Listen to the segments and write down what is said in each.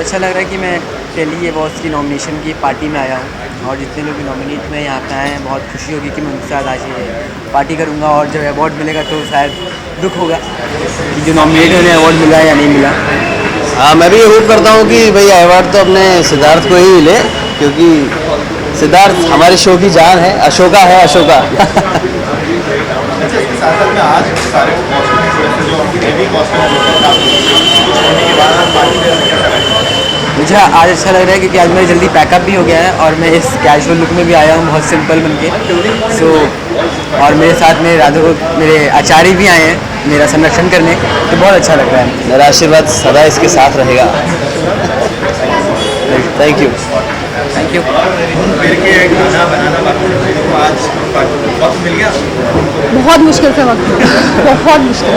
अच्छा लग रहा है कि मैं टेली अवार्ड्स की नॉमिनेशन की पार्टी में आया हूँ और जितने लोग भी नॉमिनेट हुए यहाँ पे आए हैं, बहुत खुशी होगी कि मैं उनके साथ आज ये पार्टी करूँगा। और जब अवार्ड मिलेगा तो शायद दुख होगा कि जो नॉमिनेट है उन्हें अवार्ड मिला या नहीं मिला। हाँ, मैं भी ये होप करता हूँ कि भाई अवार्ड तो अपने सिद्धार्थ को ही मिले, क्योंकि सिद्धार्थ हमारे शो की जान है, अशोका है अशोका। मुझे आज अच्छा लग रहा है क्योंकि आज मेरा जल्दी पैकअप भी हो गया है और मैं इस कैजुअल लुक में भी आया हूँ, बहुत सिंपल बन के। और मेरे साथ में मेरे आचार्य भी आए हैं मेरा संरक्षण करने, तो बहुत अच्छा लग रहा है। मेरा आशीर्वाद सदा इसके साथ रहेगा। Thank you. Thank you. बहुत मुश्किल से वक्त, बहुत मुश्किल।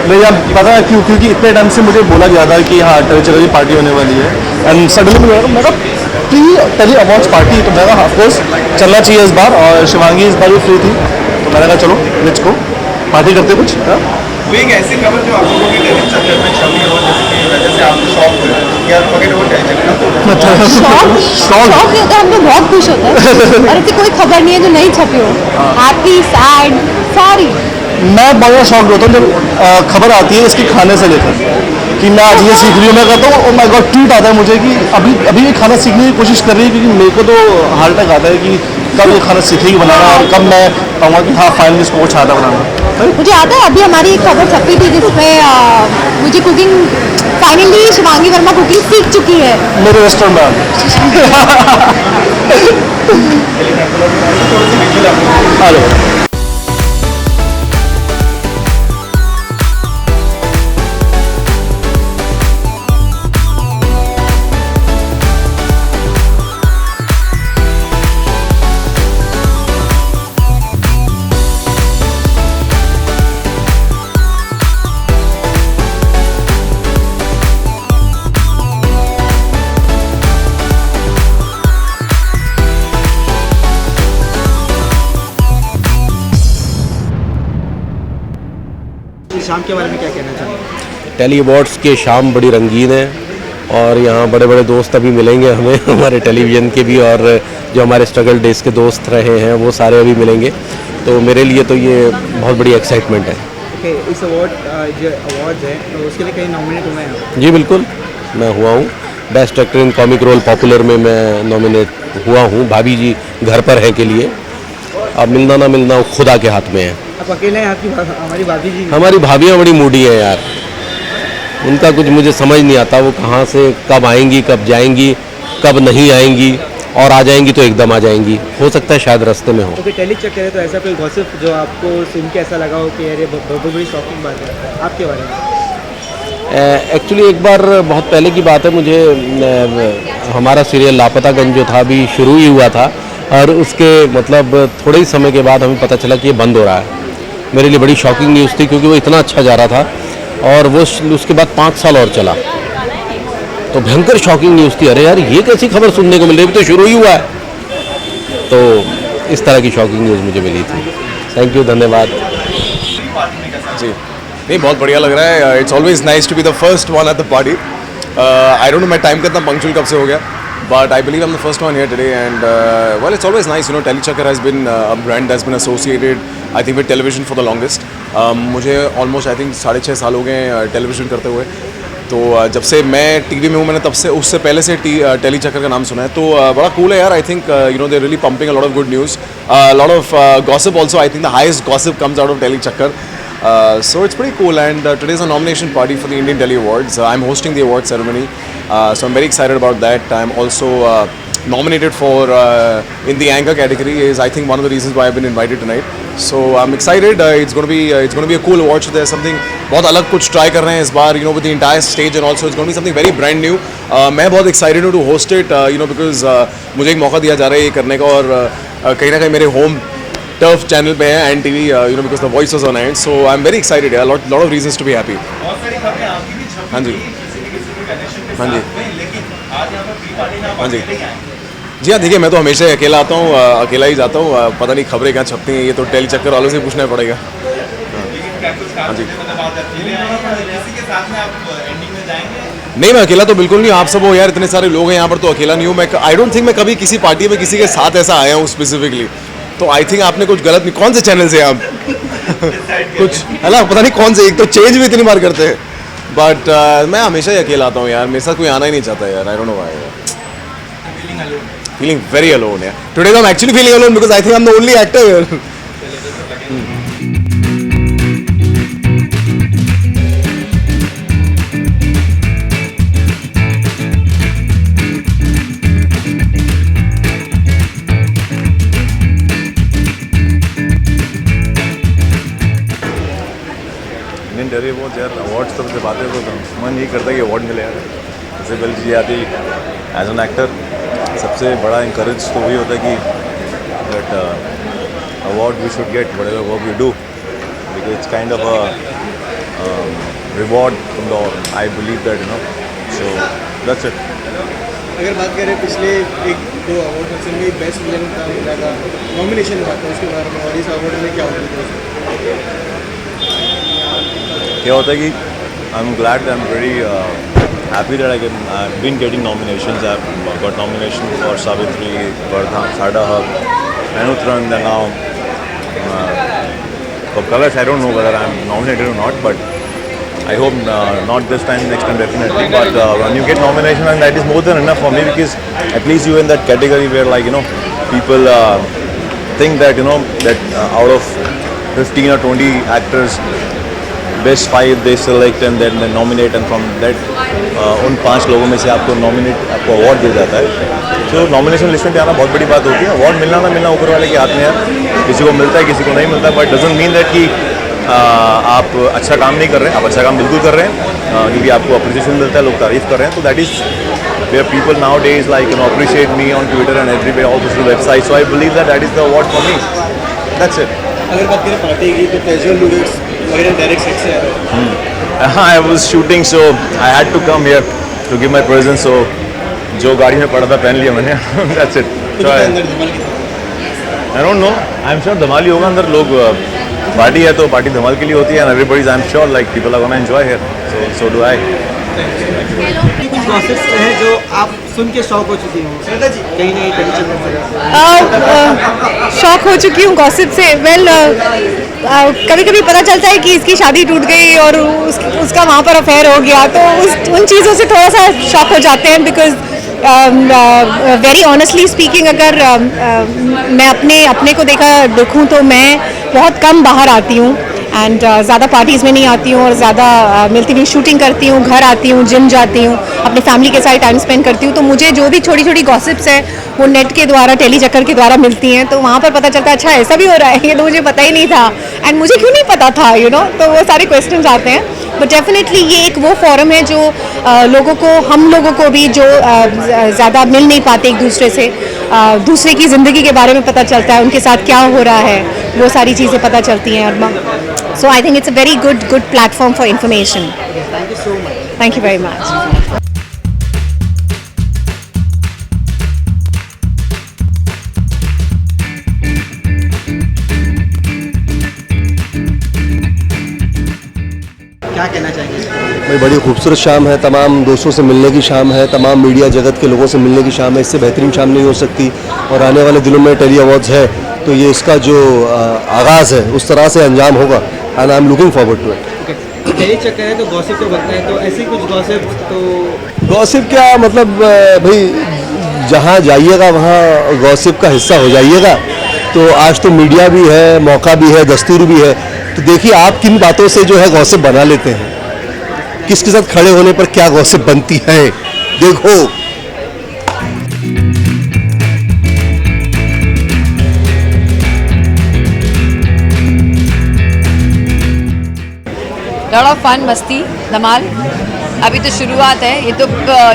नहीं, अब पता है क्यों? क्योंकि इतने टाइम से मुझे बोला गया था कि हाँ चलो जी पार्टी होने वाली है, एंड सडनली मैं कहा टेली अवार्ड्स पार्टी, तो मैं कहा ऑफकोर्स चलना चाहिए इस बार। और शिवांगी इस बार भी फ्री थी, तो मैंने कहा चलो लेट्स गो पार्टी करते कुछ। वो एक ऐसी खबर जो आप लोगों के टेली चक्कर में छवि हो, जिसकी वजह से आप शॉक हुए या फॉरगेट अबाउट टेली चक्कर। शॉक नहीं होता, हम तो बहुत खुश होते हैं। और ऐसी कोई खबर नहीं है जो नहीं छपी हो, हैप्पी सैड सारी। मैं बहुत शॉक्ड होता हूँ जब खबर आती है इसकी खाने से लेकर कि मैं आज ये सीख रही हूँ। मैं कहता हूँ ओ माय गॉड, ट्वीट आता है मुझे कि अभी ये खाना सीखने की कोशिश कर रही है, क्योंकि मेरे को तो हार्ट अटैक आता है कि कब ये खाना सीखेगी बनाना और कब मैं कहूँगा कि हाँ फाइनली इसको कुछ आता बनाना। मुझे आता है अभी हमारी एक खबर छपी थी जिसमें मुझे cooking finally Shivangi Verma cooking सीख चुकी है मेरे रेस्टोरेंट में। हेलो। शाम के बारे में क्या कहना चाहेंगे? टेली अवार्ड्स के शाम बड़ी रंगीन है और यहाँ बड़े बड़े दोस्त अभी मिलेंगे हमें, हमारे टेलीविज़न के भी, और जो हमारे स्ट्रगल डेज के दोस्त रहे हैं वो सारे अभी मिलेंगे। तो मेरे लिए तो ये बहुत बड़ी एक्साइटमेंट है। इस अवार्ड्स है तो उसके लिए कहीं नॉमिनेट हुए हैं? जी बिल्कुल, मैं हुआ हूँ। Best actor in comic role popular में मैं नॉमिनेट हुआ हूँ। भाभी जी घर पर हैं के लिए, अब मिलना ना मिलना खुदा के हाथ में है। आप अकेले हैं? आपकी हमारी भाभी जी, हमारी भाभियाँ बड़ी मूडी हैं यार, उनका कुछ मुझे समझ नहीं आता, वो कहाँ से कब आएंगी कब जाएंगी, कब नहीं आएंगी, और आ जाएंगी तो एकदम आ जाएंगी। हो सकता है शायद रास्ते में हो। ओके, टेली चक्कर है तो ऐसा कोई गॉसिप जो आपको सुन के ऐसा लगा हो कि यार ये बहुत बड़ी शॉकिंग बात है आपके बारे में? एक्चुअली एक बार बहुत पहले की बात है, मुझे हमारा सीरियल लापतागंज जो था अभी शुरू ही हुआ था, और उसके मतलब थोड़े ही समय के बाद हमें पता चला कि ये बंद हो रहा है। मेरे लिए बड़ी शॉकिंग न्यूज़ थी, क्योंकि वो इतना अच्छा जा रहा था और वो उसके बाद 5 साल और चला, तो भयंकर शॉकिंग न्यूज़ थी। अरे यार ये कैसी खबर सुनने को मिल रही है, तो शुरू ही हुआ है। तो इस तरह की शॉकिंग न्यूज़ मुझे मिली थी। थैंक यू, धन्यवाद जी। नहीं, बहुत बढ़िया लग रहा है। It's always nice to be the first one at the party. I don't know मैं टाइम कितना पंक्चुअल कब से हो गया, but I believe I'm the first one here today, and well, it's always nice, you know. Tele Chakkar has been a brand that's been associated, I think, with television for the longest. मुझे almost I think 6.5 साल हो गए television करते हुए। तो जब से मैं टीवी में हूँ, मैंने तब से उससे पहले से टेली चक्कर का नाम सुना है। तो बड़ा कूल है यार। I think you know they really pumping a lot of good news, lot of gossip also. I think the highest gossip comes out of telly Chakkar. So it's pretty cool, and today's a nomination party for the Indian Telly Awards. I'm hosting the award ceremony, so I'm very excited about that. I'm also nominated for in the anchor category. Is I think one of the reasons why I've been invited tonight. So I'm excited. It's going to be a cool award. So there's something बहुत अलग कुछ try कर रहे हैं इस बार, you know, with the entire stage, and also it's going to be something very brand new. मैं बहुत excited हूँ to host it, you know, because मुझे एक मौका दिया जा रहा है ये करने का, और कहीं ना कहीं मेरे home टर्फ चैनल पे है and TV, you know, because the voice was on and. So I am very excited, lot of reasons to be happy. हाँ जी, हाँ जी, हाँ जी, जी हाँ. देखिए, मैं तो हमेशा अकेला आता हूँ, अकेला ही जाता हूँ. पता नहीं खबरें कहाँ छपती हैं, ये तो टेली चक्कर वालों से पूछना पड़ेगा. हाँ जी, नहीं, मैं अकेला तो बिल्कुल नहीं, आप सब हो यार, इतने सारे लोग हैं यहाँ पर, तो अकेला नहीं हूँ मैं। आई डोंट थिंक मैं कभी किसी पार्टी में किसी के साथ ऐसा आया हूँ स्पेसिफिकली, तो आई थिंक आपने कुछ गलत नहीं। कौन से चैनल से आप कुछ है ना, पता नहीं कौन से, एक तो चेंज भी इतनी बार करते हैं, बट मैं हमेशा ही अकेला आता हूँ यार, मेरे साथ कोई आना ही नहीं चाहता यार, I don't know why. Feeling very alone यार, today I am actually feeling alone because I think I am the only actor here. Indian telly awards यार, अवार्ड्स तब से बातें तो मन यही करता है कि अवार्ड मिले यार। जैसे पहली चीज़ आती एज एन एक्टर, सबसे बड़ा इंकरेज तो वही होता है कि that award we should get whatever work we do, because it's kind of a reward from the, I believe that you know, so that's it. अगर बात करें पिछले 1-2 अवार्ड में बेस्ट विलन का मिला था, नॉमिनेशन हुआ था उसके बारे में, और इस अवार्ड में क्या होगा? क्या होता है कि I am glad, I am very happy that I been getting nominations. I got nomination for Savitri, Wardha, Saada Haq, Manutran, then now for Colors. I don't know whether I'm nominated or not, but I hope not this time, next time definitely. But when you get nomination, and that is more than enough for me, because at least you're in that category where, like, you know, people think that, you know, that out of 15 or 20 actors, best 5 they select and then they nominate, and from that उन 5 लोगों में से आपको nominate, आपको award दिया जाता है। तो नॉमिनेशन लिस्ट में आना बहुत बड़ी बात होती है। अवार्ड मिलना ना मिलना ऊपर वाले के हाथ में है, किसी को मिलता है किसी को नहीं मिलता, बट डजंट मीन दैट कि आप अच्छा काम नहीं कर रहे हैं। आप अच्छा काम बिल्कुल कर रहे हैं, क्योंकि आपको अप्रिसिएशन मिलता है, लोग तारीफ कर रहे हैं, तो that is where people nowadays like, you know, appreciate me on Twitter and everywhere, also through website, so I believe that is the award for me, that's it. अगर बात करें पार्टी की, तो कैजुअल लुक्स वगैरह direct set से आ रहे हैं। I was shooting, so I had to come here to give my presence. So जो गाड़ी में पड़ा था पहन लिया मैंने। That's it. So I don't know. I'm sure धमाल ही होगा अंदर। लोग पार्टी है तो पार्टी धमाल के लिए होती है, and everybody's, I'm sure, like, people are gonna enjoy here. So do I. कुछ गॉसिप्स हैं जो आप सुन के शॉक हो चुकी हूँ कहीं नहीं कहीं शॉक हो चुकी हूँ गॉसिप से। वेल कभी कभी पता चलता है कि इसकी शादी टूट गई और उसका वहाँ पर अफेयर हो गया, तो उन चीज़ों से थोड़ा सा शॉक हो जाते हैं। बिकॉज वेरी ऑनेस्टली स्पीकिंग, अगर मैं अपने को देखूँ तो मैं बहुत कम बाहर आती हूँ, एंड ज़्यादा पार्टीज़ में नहीं आती हूँ, और ज़्यादा मिलती हुई शूटिंग करती हूँ, घर आती हूँ, जिम जाती हूँ, अपनी फैमिली के साथ टाइम स्पेंड करती हूँ। तो मुझे जो भी छोटी छोटी गॉसिप्स हैं वो नेट के द्वारा, टेली चक्कर के द्वारा मिलती हैं, तो वहाँ पर पता चलता है अच्छा ऐसा भी हो रहा है, ये तो मुझे पता ही नहीं था, एंड मुझे क्यों नहीं पता था, यू नो। तो वो सारे क्वेश्चंस आते हैं। बट डेफिनेटली ये एक वो फोरम है जो लोगों को, हम लोगों को भी जो ज़्यादा मिल नहीं पाते एक दूसरे से, दूसरे की ज़िंदगी के बारे में पता चलता है, उनके साथ क्या हो रहा है, वो सारी चीज़ें पता चलती हैं। और so I think it's a very good platform for information. Thank you so much. Thank you very much. क्या कहना चाहेंगे? भाई बड़ी खूबसूरत शाम है, तमाम दोस्तों से मिलने की शाम है, तमाम मीडिया जगत के लोगों से मिलने की शाम है। इससे बेहतरीन शाम नहीं हो सकती, और आने वाले दिनों में टेली अवार्ड्स है, तो ये इसका जो आगाज़ है उस तरह से अंजाम होगा, and I am looking forward to it. Telly Chakkar है तो गॉसिप तो बनता है, तो ऐसे कुछ गॉसिप तो गॉसिप क्या मतलब, भाई जहाँ जाइएगा वहाँ गॉसिप का हिस्सा हो जाइएगा। तो आज तो मीडिया भी है, मौका भी है, दस्तूर भी है, तो देखिए आप किन बातों से जो है गॉसिप बना लेते हैं, किसके साथ खड़े होने पर क्या गॉसिप बनती है, देखो। लॉट ऑफ फन, मस्ती, धमाल। अभी तो शुरुआत है, ये तो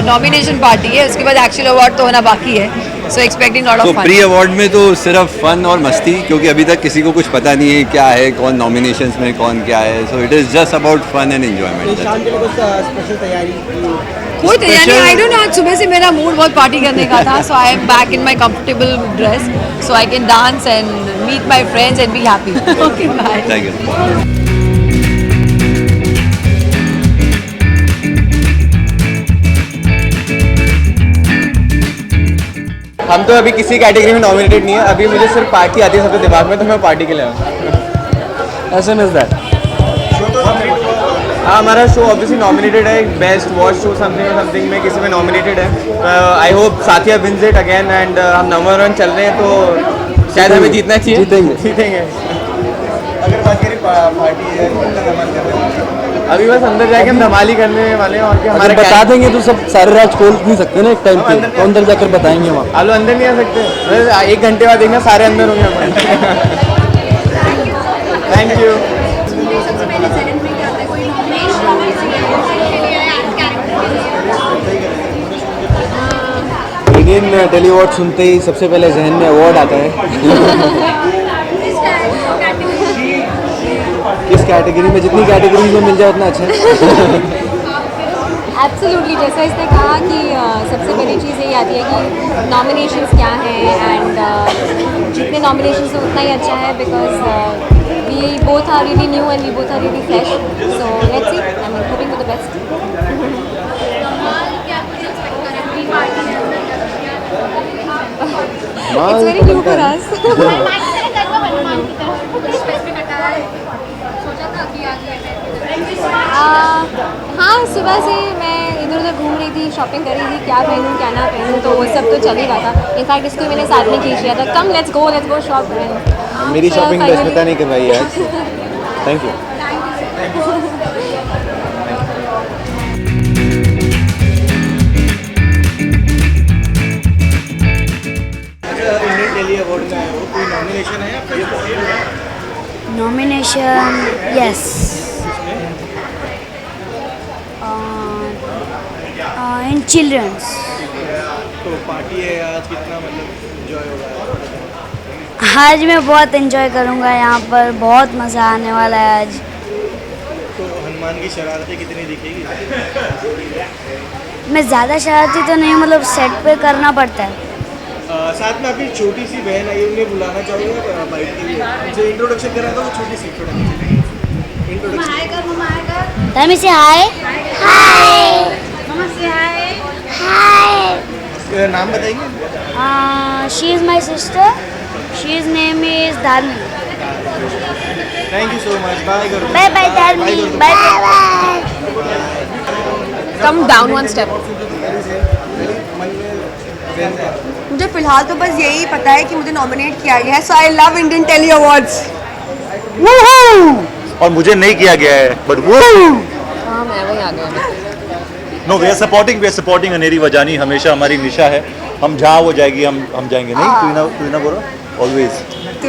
नॉमिनेशन पार्टी है, उसके बाद एक्चुअल अवार्ड तो होना बाकी है। So expecting lot of fun. Pre award में तो सिर्फ फन और मस्ती, क्योंकि अभी तक किसी को कुछ पता नहीं है क्या है, कौन नॉमिनेशंस में कौन क्या है। So it is just about fun and enjoyment. शाम के लिए कुछ स्पेशल तैयारी? कोई तैयारी, आई डोंट नो, आज सुबह से मेरा मूड बहुत पार्टी करने का था, so I am back in my comfortable dress, so I can dance and meet my friends and be happy. Okay, bye. Thank you. हम तो अभी किसी कैटेगरी में नॉमिनेटेड नहीं है, अभी मुझे सिर्फ पार्टी आती है सबके दिमाग में, तो मैं पार्टी के लिए आऊँ। ऐसे मिस दैट। हाँ, हमारा शो ऑब्वियसली नॉमिनेटेड है, बेस्ट वॉच शो समथिंग में किसी में नॉमिनेटेड है। I hope Saathiya wins it again and हम नंबर 1 चल रहे हैं तो शायद हमें जीतना चाहिए। जीतेंगे। अगर बात करें पार्टी है, अभी बस अंदर जाके हम धमाल ही करने वाले हैं और क्या हमारे बता देंगे तो सब सारे राज खोल नहीं सकते ना एक टाइम पे, तो अंदर जाकर बताएंगे वहाँ। आप लोग अंदर नहीं आ सकते, 1 घंटे बाद देखना सारे अंदर होंगे हमारे। Thank you. Indian telly award सुनते ही सबसे पहले जहन में अवार्ड आता है। किस कैटेगरी में, जितनी कैटेगरी में मिल जाए उतना अच्छा है। एब्सोल्युटली, जैसा इसने कहा कि सबसे पहली चीज़ यही आती है कि नॉमिनेशंस क्या हैं एंड जितने नॉमिनेशंस हैं उतना ही अच्छा है because we both are really new and we both are really fresh, so let's see, I am hoping for the best. It's very new for us. हाँ, सुबह से मैं इधर उधर घूम रही थी, शॉपिंग कर रही थी, क्या पहनूँ क्या ना पहनूँ, तो वो सब तो चल ही रहा था। इनफैक्ट इसको मैंने साथ में खींच लिया था, कम लेट्स गो शॉप। मेरी शॉपिंग रश्मिता नहीं करवाई है आज। Thank you. Indian telly award में आए हो, कोई नॉमिनेशन है आपका? Nomination, yes. In children's. तो पार्टी है आज, कितना मतलब एंजॉय होगा? आज मैं बहुत एंजॉय करूँगा, यहाँ पर बहुत मज़ा आने वाला है आज। तो हनुमान की शरारतें कितनी दिखेगी? मैं ज़्यादा शरारती तो नहीं, मतलब सेट पे करना पड़ता है। साथ में आपकी छोटी सी बहन आई, उन्हें बुलाना चाहोगे बाइट के लिए? मुझे इंट्रोडक्शन करा दो, छोटी सी इंट्रोडक्शन। तमी से हाय। हाय। मम्मा से हाय। हाय। नाम बताएंगे? She is my sister, she is name is Dharmi. Thank you so much, bye करो। Bye bye Dharmi, bye bye. Come down one step. मुझे फिलहाल तो बस यही पता है कि मुझे नॉमिनेट किया गया है, so I love Indian telly awards. और मुझे नहीं किया गया है, बट वो हाँ, मैं वही आ गया। No, we are supporting Aneri Vajani, हमेशा हमारी निशा है। हम जहाँ वो जाएगी हम जाएंगे। नहीं, तू ना बोलो ऑलवेज। तू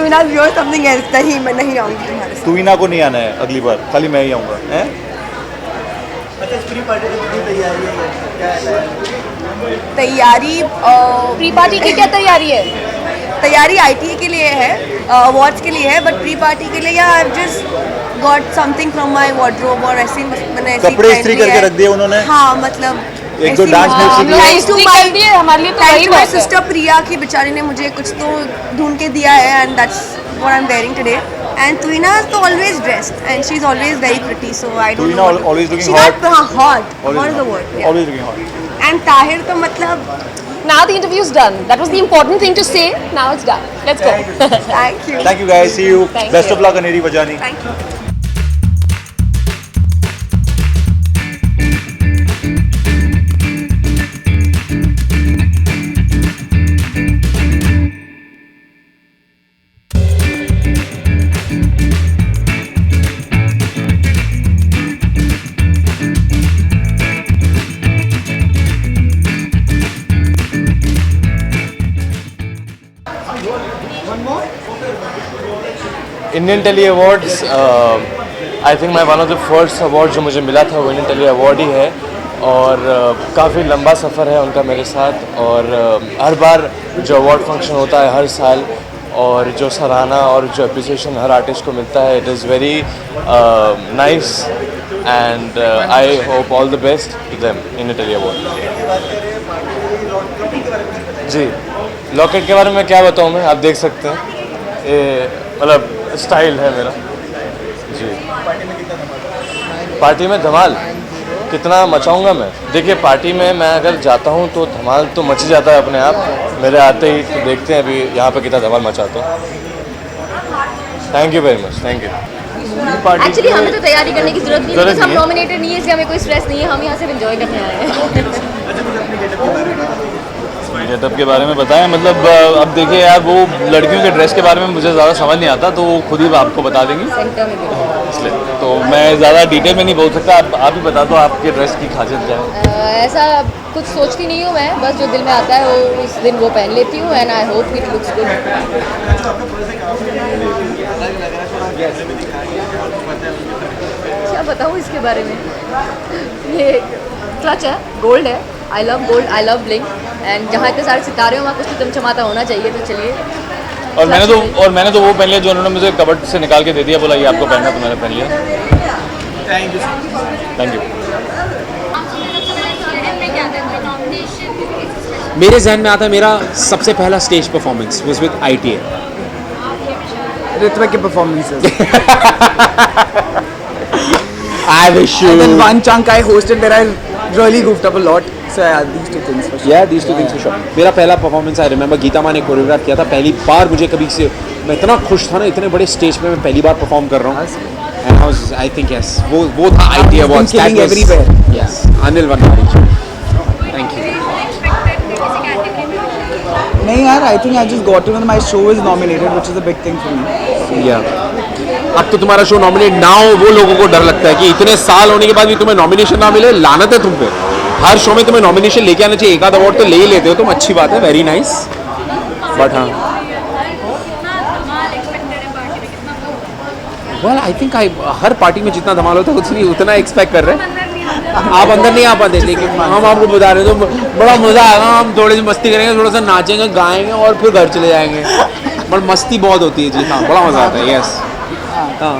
ना समथिंग एल्स। नहीं, मैं नहीं आऊँगी तुम्हारे साथ। तू को नहीं आना है अगली बार, खाली मैं ही आऊँगा। हैं? अच्छा, प्री पार्टी की कितनी तैयारी है, क्या है तैयारी? प्री पार्टी की क्या तैयारी है? तैयारी आईटी के लिए है, अवार्ड्स के लिए है, बट प्री पार्टी के लिए या I just got something from my wardrobe और ऐसे मैंने कपड़े इस्त्री करके रख दिए उन्होंने। हाँ, मतलब एक दो डांस में सीख लिया। इस्त्री कर दिए हमारे लिए, तो वही माय बात है। सिस्टर प्रिया की बेचारी ने मुझे कुछ तो ढूंढ के दिया है and that's what I am wearing today. And Tuina is तो always dressed and she's always very pretty, so I don't Tuina know. what to- always looking she's hot. Not hot. Hot is the word. Yeah. Always looking hot. And Tahir तो मतलब Now the interview's done. That was the important thing to say. Now it's done. Let's go. thank you. Thank you guys. See you. Thank Best you. of luck, Aneeri Vajani. Thank you. Indian telly awards I think मैं one of the first award जो मुझे मिला था वो Indian telly award ही है और काफ़ी लंबा सफ़र है उनका मेरे साथ और हर बार जो अवार्ड फंक्शन होता है हर साल और जो सराहना और जो अप्रिसिएशन हर आर्टिस्ट को मिलता है it is very nice and I hope all the best to them Indian telly award. जी, लॉकेट के बारे में क्या बताऊँ मैं, आप देख सकते हैं ये मतलब स्टाइल है मेरा। जी, पार्टी में धमाल कितना मचाऊंगा मैं। देखिए पार्टी में मैं अगर जाता हूँ तो धमाल तो मच ही जाता है अपने आप, मेरे आते ही। तो देखते हैं अभी यहाँ पे कितना धमाल मचाता हूँ। Thank you very much, thank you. Actually हमें तो तैयारी करने की जरूरत नहीं है, बिकॉज़ हम नॉमिनेटेड नहीं है, इसलिए हमें कोई स्ट्रेस नहीं है, हम यहाँ सिर्फ एंजॉय करने आए हैं। गेटअप के बारे में बताएं, मतलब अब देखिए यार, वो लड़कियों के ड्रेस के बारे में मुझे ज़्यादा समझ नहीं आता, तो वो खुद ही आपको बता देंगी, सेंटर में इसलिए तो मैं ज़्यादा डिटेल में नहीं बोल सकता। आप ही बता दो आपके ड्रेस की खासियत क्या है। ऐसा कुछ सोचती नहीं हूँ मैं, बस जो दिल में आता है वो उस दिन वो पहन लेती हूँ, and I hope it looks good. क्या बताऊँ इसके बारे में? ये क्लच है, गोल्ड है। I love gold, I love bling, and जहाँ इतने सारे सितारे हो वहाँ कुछ तो चमचमाता होना चाहिए, तो चलिए। और मैंने तो वो पहन लिया जो उन्होंने मुझे कबर्ड से निकाल के दे दिया, बोला ये आपको पहनना, तो मैंने पहन लिया। Thank you. मेरे जहन में आता है मेरा सबसे पहला stage performance was with ITA। Ritwik के performances. I wish you. And then one chunk I hosted where I really goofed up a lot. So yeah, these two things for sure. Yeah, these two things for sure. मेरा पहला performance I remember Gita माँ ने choreograph किया था, पहली बार मुझे कभी से मैं इतना खुश था ना, इतने बड़े स्टेज पे मैं पहली बार परफॉर्म कर रहा हूँ। And I think yes, वो था ITA Awards. Killing everywhere. Yes, Anil Vanwani. Thank you. नहीं यार, I think I just got to know my show is nominated, which is a big thing for me. Yeah. अब तो तुम्हारा show nominate ना हो, वो लोगों को डर लगता है कि इतने साल होने के बाद भी तुम्हें नॉमिनेशन ना मिले, लानत है तुम पे। हर शो में तुम्हें नॉमिनेशन लेके आना चाहिए, एक आध अवार्ड तो ले ही लेते हो तुम, अच्छी बात है, वेरी नाइस। बट हाँ, well I think her party में जितना धमाल होता है उतना एक्सपेक्ट कर रहे हैं। आप अंदर नहीं आ पाते, लेकिन हम आपको बता रहे हैं तो बड़ा मज़ा आएगा। हम थोड़ी सी मस्ती करेंगे, थोड़ा सा नाचेंगे, गाएंगे और फिर घर चले जाएंगे। बट मस्ती बहुत होती है जी, हाँ, बड़ा मज़ा आता है। यस। हाँ,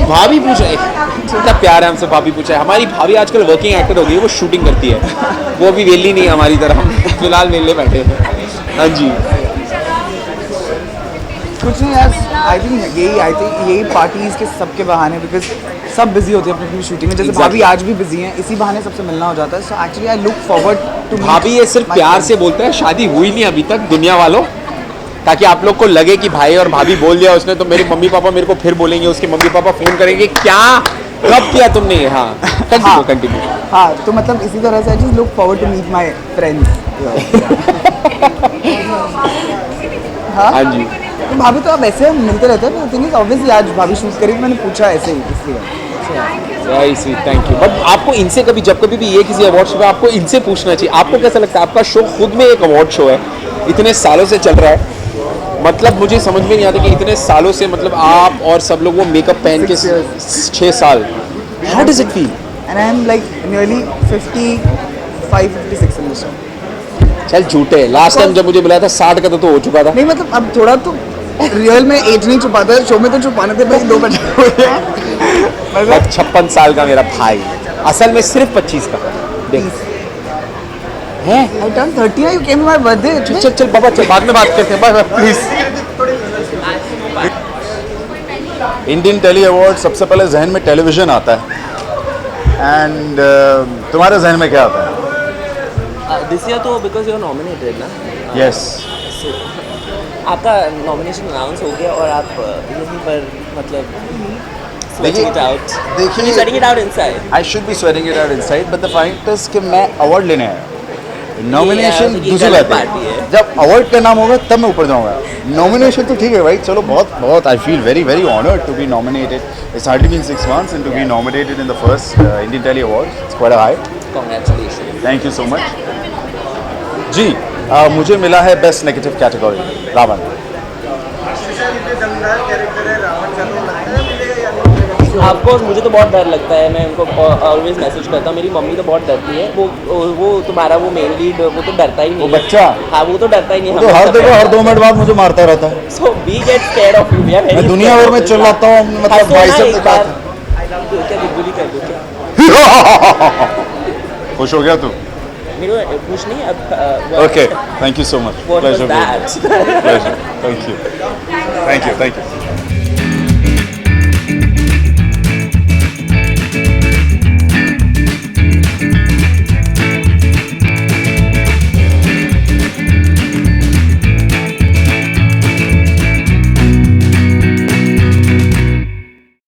भाभी पूछ रहे, इतना प्यार है हमसे। भाभी पूछा है, हमारी भाभी आजकल वर्किंग एक्टर हो गई है, वो शूटिंग करती है, वो अभी वेली नहीं है हमारी तरह, हम फिलहाल वेले बैठे हैं। हाँ जी, कुछ नहीं यार, आई थिंक यही पार्टीज के सबके बहाने, बिकॉज सब बिजी होते हैं अपनी अपनी शूटिंग में। जैसे भाभी आज भी बिजी हैं, इसी बहाने सबसे मिलना हो जाता है। So actually I look forward to. भाभी ये सिर्फ प्यार से बोलते हैं, शादी हुई नहीं अभी तक दुनिया वालों, ताकि आप लोग को लगे कि भाई और भाभी बोल दिया उसने तो मेरे मम्मी पापा मेरे को फिर बोलेंगे, उसके मम्मी पापा फोन करेंगे, क्या कब किया तुमने ये। हाँ, कंटिन्यू। हाँ, तो मतलब इसी तरह से I just look forward to meet my friends. हाँ जी, तो भाभी तो अब ऐसे मिलते रहते हैं, थिंग इज ऑब्वियसली आज भाभी शूट करेगी, मैंने पूछा ऐसे ही, इसलिए। Very sweet, thank you. But आपको इनसे कभी जब कभी भी ये किसी अवार्ड शो में आपको इनसे पूछना चाहिए, आपको कैसा लगता है? आपका शो खुद में एक अवार्ड शो है, इतने सालों से चल रहा है, मतलब मुझे समझ में नहीं आता कि इतने सालों से, मतलब आप और सब लोग वो मेकअप पहन के 6 साल, how does it feel? And I am like nearly 55-56 in this show. चल झूठे, लास्ट टाइम जब मुझे मिला था 60 का तो हो चुका था। नहीं मतलब अब थोड़ा तो रियल में एज नहीं छुपाता है, शो में तो छुपाने थे भाई, 2 बजे मतलब 56 साल का मेरा भाई, असल में सिर्फ 25 का। देख है, I turn 30, you came my birthday. चल बाबा, चल बाद में बात करते हैं, bye please. Indian telly award, सबसे पहले जहन में टेलीविज़न आता है, एंड तुम्हारे जहन में क्या आता है? दिस ईयर तो बिकॉज यू आर नॉमिनेटेड ना। यस, आपका नॉमिनेशन अनाउंस हो गया और आप यहीं पर मतलब देखिए, sweating it out inside. I should be sweating it out inside, but the fact is कि मैं अवार्ड लेने आया, नॉमिनेशन दूसरी बात है। जब अवार्ड का नाम होगा तब मैं ऊपर जाऊंगा, नॉमिनेशन तो ठीक है भाई, चलो बहुत बहुत I feel very very honoured to be nominated. It's hardly been 6 months and to be nominated in the first Indian Telly Awards, it's quite a high. Congratulations. Thank you so much. जी, मुझे मिला है best negative category, Ravan. Of course मुझे तो बहुत डर लगता है, मैं उनको ऑलवेज मैसेज करता हूँ, मेरी मम्मी तो बहुत डरती है। वो तुम्हारा वो मेन लीड, वो तो डरता ही नहीं, वो बच्चा। हाँ, वो तो डरता ही नहीं, तो हर जगह हर 2 मिनट बाद मुझे मारता रहता है। So we get scared of you, मैं दुनिया भर में चिल्लाता हूँ, मतलब भाई साहब दिखाता हूँ। क्या बुली कर दो क्या? खुश हो गया तू? मेरे खुश नहीं अब। Okay, thank you so much, pleasure, thank you, thank you.